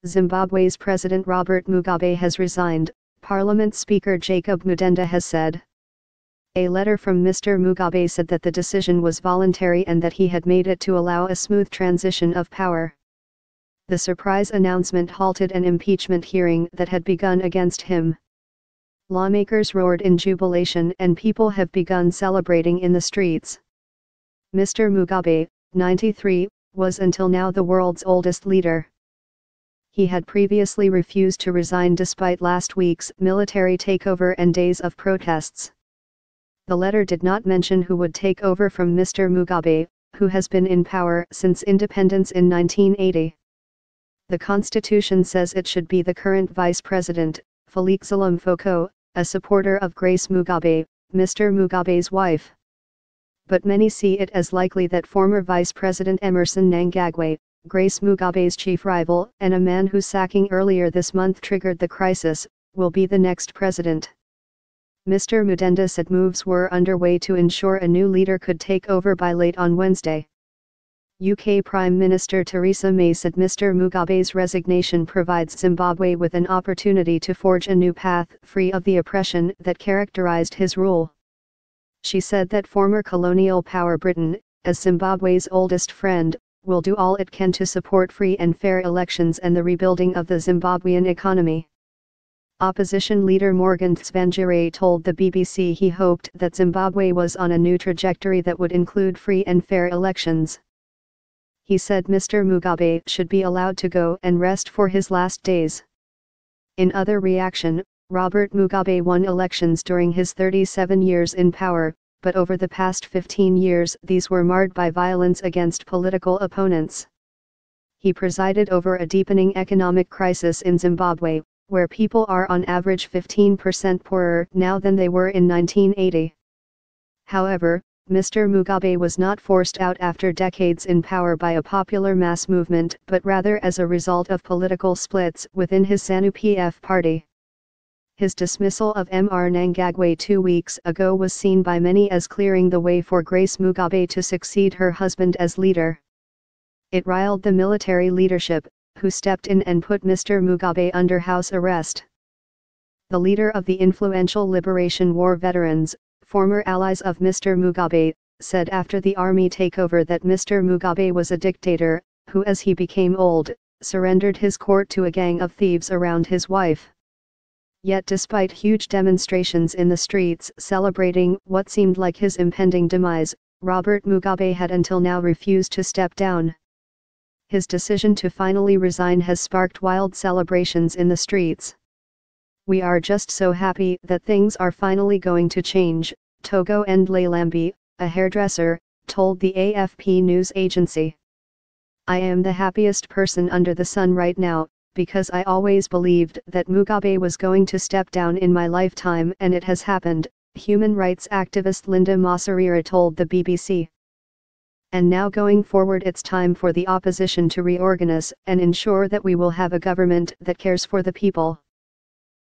Zimbabwe's President Robert Mugabe has resigned, Parliament Speaker Jacob Mudenda has said. A letter from Mr. Mugabe said that the decision was voluntary and that he had made it to allow a smooth transition of power. The surprise announcement halted an impeachment hearing that had begun against him. Lawmakers roared in jubilation and people have begun celebrating in the streets. Mr. Mugabe, 93, was until now the world's oldest leader. He had previously refused to resign despite last week's military takeover and days of protests. The letter did not mention who would take over from Mr. Mugabe, who has been in power since independence in 1980. The constitution says it should be the current vice president, Felixilham Foko, a supporter of Grace Mugabe, Mr. Mugabe's wife. But many see it as likely that former Vice President Emmerson Mnangagwa, Grace Mugabe's chief rival and a man whose sacking earlier this month triggered the crisis, will be the next president. Mr. Mudenda said moves were underway to ensure a new leader could take over by late on Wednesday. UK Prime Minister Theresa May said Mr. Mugabe's resignation provides Zimbabwe with an opportunity to forge a new path free of the oppression that characterized his rule. She said that former colonial power Britain, as Zimbabwe's oldest friend, will do all it can to support free and fair elections and the rebuilding of the Zimbabwean economy. Opposition leader Morgan Tsvangirai told the BBC he hoped that Zimbabwe was on a new trajectory that would include free and fair elections. He said Mr. Mugabe should be allowed to go and rest for his last days. In other reaction, Robert Mugabe won elections during his 37 years in power, but over the past 15 years these were marred by violence against political opponents. He presided over a deepening economic crisis in Zimbabwe, where people are on average 15% poorer now than they were in 1980. However, Mr. Mugabe was not forced out after decades in power by a popular mass movement but rather as a result of political splits within his ZANU-PF party. His dismissal of Mr. Mnangagwa 2 weeks ago was seen by many as clearing the way for Grace Mugabe to succeed her husband as leader. It riled the military leadership, who stepped in and put Mr. Mugabe under house arrest. The leader of the influential Liberation War veterans, former allies of Mr. Mugabe, said after the army takeover that Mr. Mugabe was a dictator, who as he became old, surrendered his court to a gang of thieves around his wife. Yet despite huge demonstrations in the streets celebrating what seemed like his impending demise, Robert Mugabe had until now refused to step down. His decision to finally resign has sparked wild celebrations in the streets. "We are just so happy that things are finally going to change," Togo Ndlelambi, a hairdresser, told the AFP news agency. "I am the happiest person under the sun right now, because I always believed that Mugabe was going to step down in my lifetime and it has happened," human rights activist Linda Masarira told the BBC. "And now going forward it's time for the opposition to reorganize and ensure that we will have a government that cares for the people."